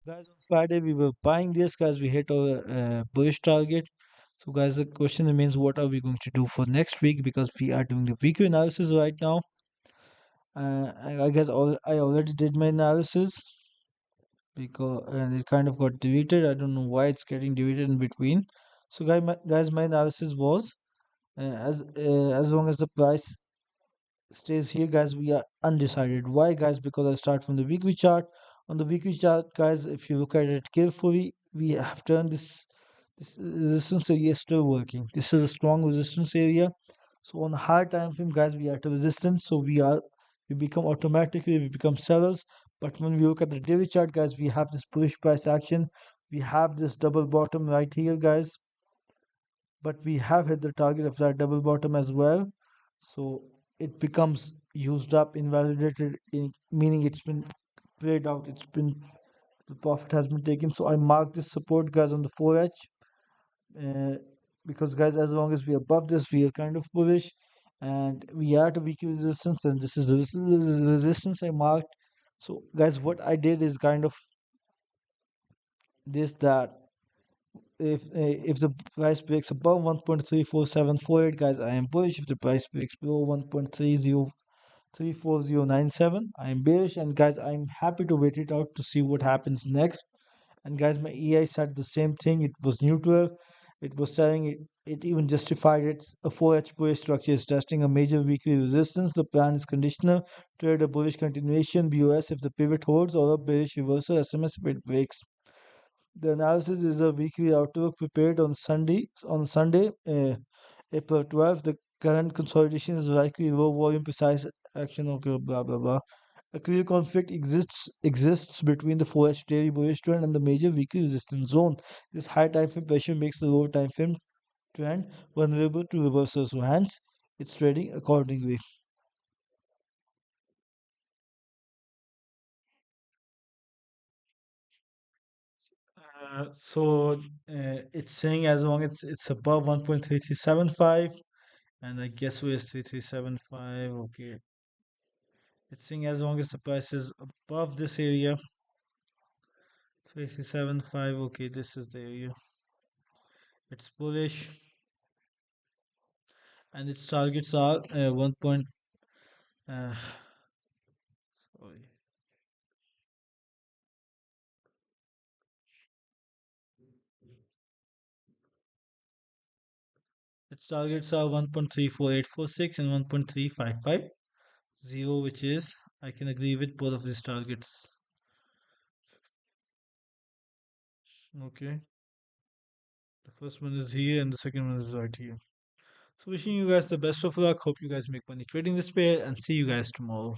Guys, on Friday we were buying this, guys. We hit our bullish target. So, guys, the question remains, what are we going to do for next week? Because we are doing the weekly analysis right now. I guess I already did my analysis because and it kind of got deleted. I don't know why it's getting deleted in between. So, my analysis was as long as the price stays here, guys, we are undecided. Why, guys? Because I start from the weekly chart. On the weekly chart, guys, if you look at it carefully, we have turned this resistance area is still working. This is a strong resistance area. So on a higher time frame, guys, we are at a resistance. So we become sellers. But when we look at the daily chart, guys, we have this bullish price action. We have this double bottom right here, guys, but we have hit the target of that double bottom as well. So it becomes used up, invalidated, meaning it's been played out. The profit has been taken. So I mark this support, guys, on the 4H, uh, because, guys, as long as we're above this, we are kind of bullish, and we are at a weekly resistance, and this is the resistance I marked. So, guys, what I did is kind of this that if the price breaks above 1.34748, guys, I am bullish. If the price breaks below 1.3034097, I am bearish. And, guys, I'm happy to wait it out to see what happens next. And, guys, my EI said the same thing. It was neutral. It was selling it. It even justified it. A 4H bullish structure is testing a major weekly resistance. The plan is conditional. Trade a bullish continuation, BOS if the pivot holds, or a bearish reversal, SMS if it breaks. The analysis is a weekly outlook prepared on Sunday. April 12th. The current consolidation is likely low volume, precise action. Okay, blah blah blah. A clear conflict exists between the 4H daily bullish trend and the major weekly resistance zone. This high time frame pressure makes the lower time frame trend vulnerable to reversals. So hence, it's trading accordingly. It's saying as long as it's above 1.3375, and I guess where's 3375? Okay, it's saying as long as the price is above this area, 3375. Okay, this is the area. It's bullish, and its targets are 1. Uh, sorry. Its targets are 1.34846 and 1.3550, which is I can agree with both of these targets. Okay, the first one is here, and the second one is right here. So wishing you guys the best of luck. Hope you guys make money trading this pair, and see you guys tomorrow.